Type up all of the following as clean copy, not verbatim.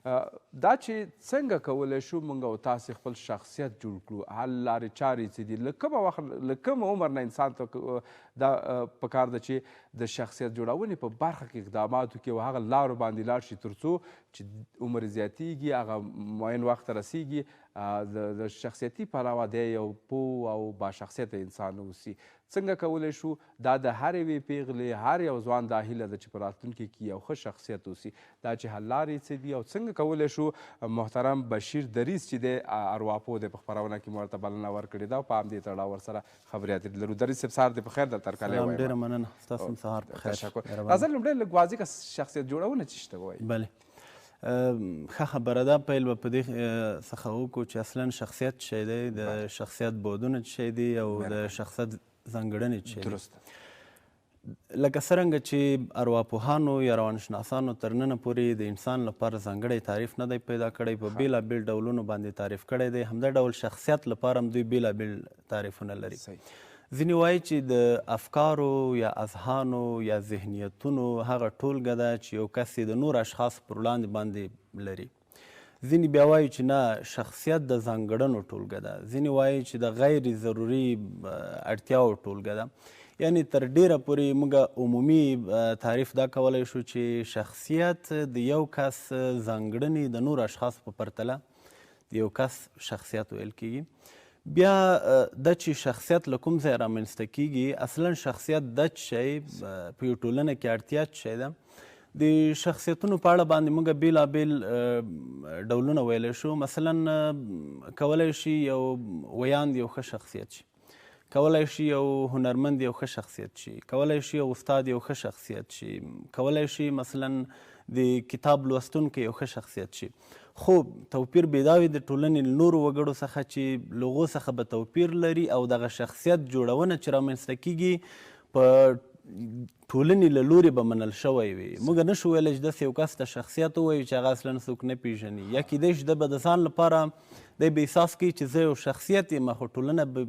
دا چې څنګه کولی شو موږ او تاسې خپل شخصیت جوړ کړو حل لارې چارې څه دي له کومه وخت له کوم عمر نه انسان ته دا پکار ده چې د شخصیت جوړونې په برخه کې اقداماتو کې او هغه لارو باندې لاړ شي تر څو چې عمر زیاتیږي هغه معین وخت ته رسیږي د شخصیتي پلوه دی یو پوه او باشخصیته انسان اوسي څنګه کولی شو دا د هرې یوې پیغلې هر یو ځوان دا هیله ده چې په راتلونکي کې یو ښه شخصیت اوسي دا چې حل لارې څه دي او څنګه کولی شو محترم بشیر دریځ چې دی ارواپوه دی په خپرونه کې مو ورته بلنه ورکړې ده او په همدې تړاو ورسره خبرې اترې لرو. دریځ صاحب سهار دې په خیر درته هرکلی وایم. ډېره مننه ستاسو هم سهار په خیر. تشکر. راځه لومړی لږ واضح کړه شخصیت جوړونه څه شته ووایي. بله ښه خبره ده. پیل به په دې څخه وکړو چې اصلا شخصیت څه شی دی، د شخصیت بعدونه څه شی دي او د شخصیت ځانګړنې څه شی دي. درسته. لکه څرنګه چې ارواپوهانو یا روانشناسانو تر ننه پورې د انسان لپاره ځانګړی تعریف نه دی پیدا کړی، په بېلابېل ډولونو باندې تعریف کړی دی. همدا ډول شخصیت لپاره هم دوی بېلابېل تعریفونه لري. ځینې وایي چې د افکارو یا اذهانو یا ذهنیتونو هغه ټولګه ده چې یو کس یې د نور اشخاصو پر وړاندې باندې لري. ځینې بیا وایي چې نه، شخصیت د ځانګړنو ټولګه ده. ځینې وایي چې د غیر ضروري اړتیاوو ټولګه ده. یعنې تر ډیره پورې موږ عمومي تعریف دا کولی شو چې شخصیت د یو کس ځانګړنې د نورو اشخاصو په پرتله د یو کس شخصیت ویل کیږي. بیا دا چې شخصیت له کوم ځای رامنځته کیږي، اصلا شخصیت دا څه شی په یو ټولنه کې اړتیا څه شی ده. د شخصیتونو په اړه باندې موږ بېلابېل ډولونه ویلی شو. مثلا کولی شي یو ویاند یو ښه شخصیت شي، کولی شي یو هنرمند یو ښه شخصیت شي، کولی شي یو استاد یو ښه شخصیت شي، کولی شي مثلا د کتاب لوستونکی یو ښه شخصیت شي. خو توپیر بې دا وي د ټولنې له نورو وګړو څخه چې له هغو څخه به توپیر لري او دغه شخصیت جوړونه چې رامنځته کیږي په ټولنې له لورې به منل شوی وي. موږ نه شو ویلی چې داسې یو کس ته شخصیت ووایو چې هغه اصلا څوک نه پېژني، یا کیدای شي ده به د ځان لپاره دی به احساس کوي چې زه یو شخصیت یم، خو ټولنه به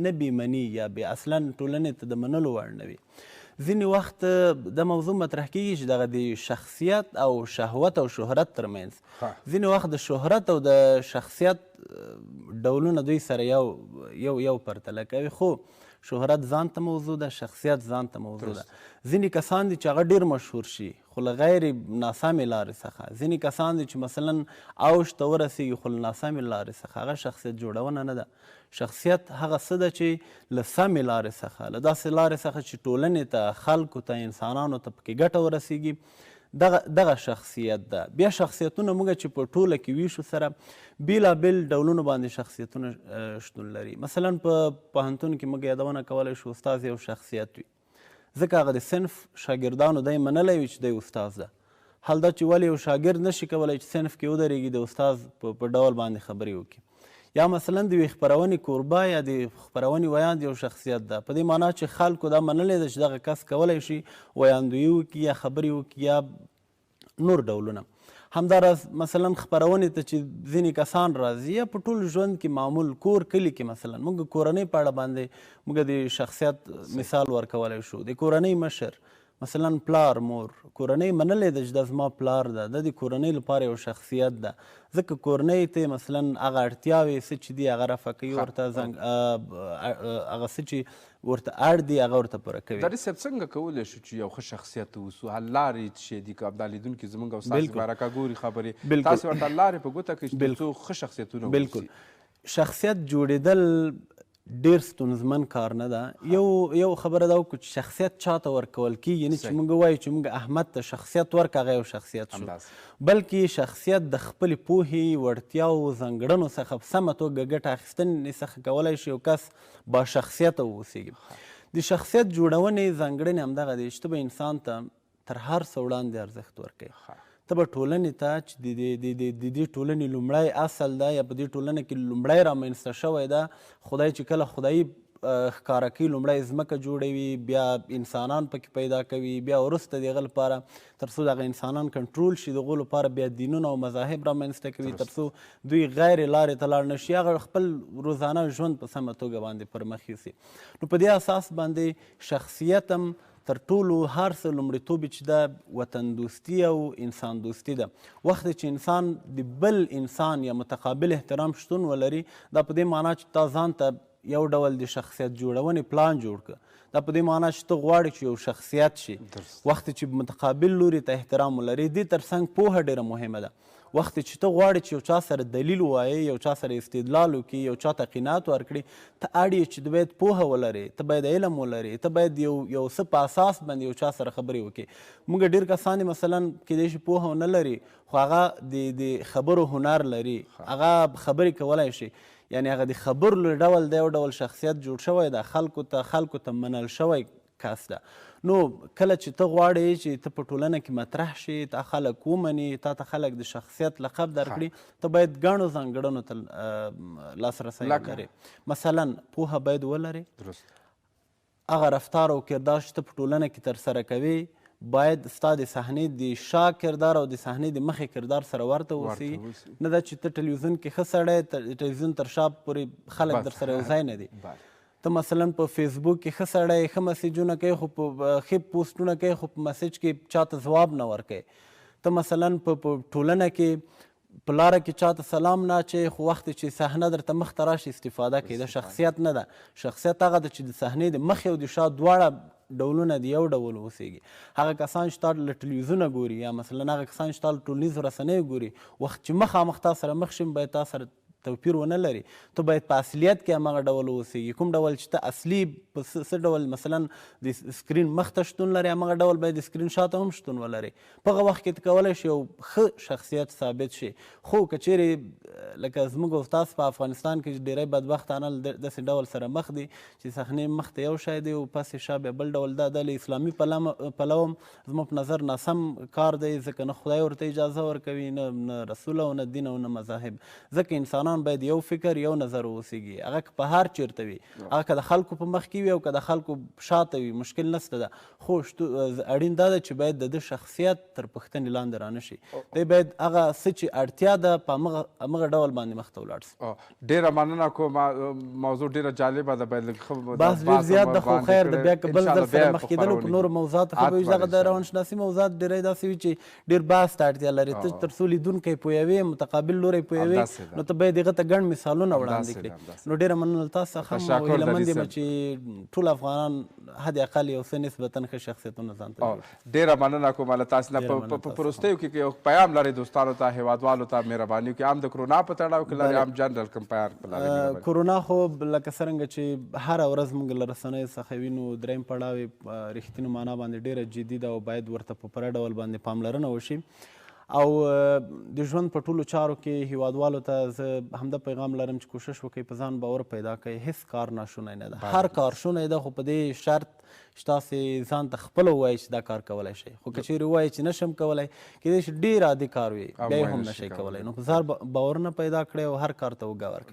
نه بې مني یا به اصلا ټولنې ته د منلو وړ نه وي. ځینې وخت دا موضوع مطرح کیږي چې دغه د شخصیت او شهوت او شهرت ترمنځ ځینې وخت د شهرت او د شخصیت ډولونه دوی سره یو پرتله کوي. خو شهرت ځان ته موضوع ده، شخصیت ځان ته موضوع ده. ځینې کسان دي چې هغه ډېر مشهور شي خو له غیر ناسمې لارې څخه، ځینې کسان دي چې مثلا اوج ته ورسېږي خو له ناسمې لارې څخه. هغه شخصیت جوړونه نه ده. شخصیت هغه څه ده چې له سمې لارې څخه، له داسې لارې څخه چې ټولنې ته، خلکو ته، انسانانو ته پکې ګټه ورسېږي، دغه شخصیت ده. بیا شخصیتونه موږ چې په ټوله کې ویشو سره بېلابېل ډولونو باندې شخصیتونه شتون لري. مثلا په پوهنتون کې موږ یادونه کولی شو استاد یو شخصیت وي، ځکه هغه د صنف شاګردانو دی منلی وي چې دی استاد ده. حال دا چې ولې یو شاګرد نشي کولی چې صنف کې ودرېږي د استاد په ډول باندې خبرې وکړي. یا مثلا د یوې خپرونې کوربه یا د خپرونې ویاند یو شخصیت ده، په دې معنا چې خلکو دا منلی ده چې دغه کس کولی شي ویاندویي وکړي یا خبرې وکړي یا نور ډولونه. همداراز مثلا خپرونې ته چې ځینې کسان راځي یا په ټول ژوند کې معمول کور کلي کې مثلا موږ کورنۍ په اړه باندې موږ د شخصیت مثال ورکولی شو. د کورنۍ مشر مثلا پلار، مور، کورنۍ منلی ده چې دا زما پلار ده، د کورنۍ لپاره یو شخصیت ده، ځکه کورنۍ ته مثلا هغه اړتیاوې څه چې دي هغه رفع کوي، ورته هغه څه چې ورته اړ دي هغه ورته پوره کوي. دریځ صاحب څنګه کولی شو چې یو ښه شخصیت اوسو؟ حل لارې څه شی دي؟ که همدا لیدونکي زموږ او ستاسې بارکه ګوري خبرې، تاسې ورته حل لارې په ګوته کړئ چې تر څو ښه شخصیتونه اوسي. بالکل شخصیت جوړېدل ډېر ستونزمن کار نه ده. یو خبره دا وکړو چې شخصیت چاته ورکول کېږي، یعنې چې موږ وایو چې موږ احمد ته شخصیت ورکړه هغه یو شخصیت شو، بلکې شخصیت د خپلې پوهې، وړتیاو، ځانګړنو څخه په سمه توګه ګټه اخیستنې څخه کولی شي یو کس با شخصیته واوسېږي. د شخصیت جوړونې ځانګړنې همدغه دی چې ته به انسان ته تر هر څه وړاندې ارزښت ورکوي. ته به ټولنې ته چې د دې ټولنې لومړی اصل ده یا په دې ټولنه کې لومړی رامنځته شوی ده، خدای چې کله خدایي ښکاره کوي، لومړی ځمکه جوړوي، بیا انسانان پکې پیدا کوي، بیا وروسته د هغه لپاره تر څو دغه انسانان کنټرول شي، د هغو لپاره بیا دینونه او مذاهب رامنځته کوي تر څو دوی غیر لارې ته لاړ نه شي، هغه خپل روزانه ژوند په سمه توګه باندې پر مخ یوسي. نو په دې اساس باندې شخصیت هم تر ټولو هر څه لومړیتوب چې ده وطن دوستي او انسان دوستي ده. وخت چې انسان د بل انسان یا متقابل احترام شتون ولري، دا په دې معنا چې تا ځان ته یو ډول د شخصیت جوړونې پلان جوړ کړه. دا په دې معنا چې ته غواړې چې یو شخصیت شي. وخت چې متقابل لوري ته احترام ولري، دې ترڅنګ پوهه ډېره مهمه ده. وخت چې ته غواړې چې یو چا سره دلیل ووایې، یو چا سره استدلال وکړي، یو چا ته قناعت ورکړي، ته اړ یې چې باید پوهه ولرې، ته باید علم ولرې، ته باید یو څه په اساس باندې یو چا سره خبرې وکړي. موږ ډېر کسان مثلا کیدای شي پوهه ونه لري، خو هغه د خبرو هنر لري، هغه خبرې کولی شي. یعنې هغه د خبرو له ډول د یو ډول شخصیت جوړ شوی ده، خلکو ته منل شوی کس ده. نو کله چې ته غواړې چې ته په ټولنه کې مطرح شې، تا خلک ومني، تا ته خلک د شخصیت لقب درکړي، ته باید ګڼو ځانګړنو ته لاسرسی ولرې. مثلا پوهه باید ولرې، هغه رفتار او کردار چې ته په ټولنه کې ترسره کوې باید ستا د صحنې د شا کردار او د صحنې د مخې کردار سره ورته اوسي. نه ده چې ته ټلویزیون کې ښه سړی، ټلویزیون تر شا پورې خلک در سره یو ځای نه دي. ته مثلا په فیسبوک کې ښه سړی، ښه مسیجونه کوي، خو په ښه پوسټونه کوي، خو په مسیج کې چاته ځواب نه ورکوي. ته مثلا په ټولنه کې په لاره کې چاته سلام نه اچوي، خو وخت چې صحنه درته مخ ته راشي استفاده کوي. دا شخصیت نه ده. شخصیت هغه ده چې د صحنې د مخې او د شا دواړه ډولونه د یو ډول اوسېږي. هغه کسان چې تا له ټلویزیونه ګوري، یا مثلا هغه کسان چې تا له ټولنیزو رسنیو ګوري، وخت چې مخامخ تا سره مخ شي باید تا سره توپیر ونه لري. ته باید په اصلیت کې همغه ډول اوسېږي. کوم ډول چې ته اصلي په څه ډول مثلا د سکرین مخ ته شتون لري، همغه ډول باید د سکرین شاته هم شتون ولري. په هغه وخت کې ته کولی شي یو ښه شخصیت ثابت شي. خو که چیرې لکه زموږ او ستاسو په افغانستان کې ډېری بدبختانه داسې ډول سره مخ دي چې صحنې مخ ته یو شی دی او پسې شا بیا بل ډول. دا له اسلامي پلوه زما په نظر ناسم کار دی، ځکه نه خدای ورته اجازه ورکوي، نه رسول او نه دین او نه مذاهب. ځکه انسانان باید یو فکر، یو نظر اوسېږي. هغه که په هر چیرته وي، هغه که د خلکو په مخ کې وي او که د خلکو شاته وي، مشکل نشته ده. خو اړین دا ده چې باید د ده شخصیت تر پوښتنې لاندې رانه شي. دی باید هغه څه چې اړتیا ده په همغه ډول باندې مخ ته ولاړ سي. ډېره مننه کوم. موضوع ډېره جالبه ده، باید لږ بس ډېر زیات ده، خو خیر د بیا که بل ځل سره مخ کېدلو په نورو موضوعاتو خو به وي. دغه د روانشناسي موضوعات ډېری داسې وي چې ډېر بحث ته اړتیا لري. ته تر څو لیدونکی پوهوې، متقابل لوری پوهوې، نو ته باید هغه ته ګڼ مثالونه وړاندې کړي. نو ډېره مننه تاسو څخه هم، او هیلهمند یم چې ټول افغانان حد اقل یو څه نسبتا ښه شخصیتونه ځان ته جوړ کړي. ډېره مننه کوم له تاسو نه. په وروستیو کې یو پیام لرئ دوستانو ته، هیوادوالو ته، مهرباني وکړئ، هم د کرونا په تړاو کې لرئ، هم جنرال کوم پیام؟ کرونا خو لکه څرنګه چې هره ورځ موږ له رسنیو څخه وینو، دریم پړاو یې په رښتینو معنا باندې ډېره جدي ده او باید ورته په پوره ډول باندې پاملرنه وشي. او د ژوند په ټولو چارو کې هیوادوالو ته زه همدا پیغام لرم چې کوشش وکړئ په ځان باور پیدا کړئ. هیڅ کار ناشونی نه ده، هر کار شونی ده، خو په دې شرط چې تاسې ځان ته خپله ووایئ چې دا کار کولی شئ. خو که چیرې ووایئ چې نشم کولی، کیدای شي ډېر عادي کار وي، بیا یې هم نشئ کولی. نو په ځان باور نه پیدا کړئ او هر کار ته وګه ورکړئ.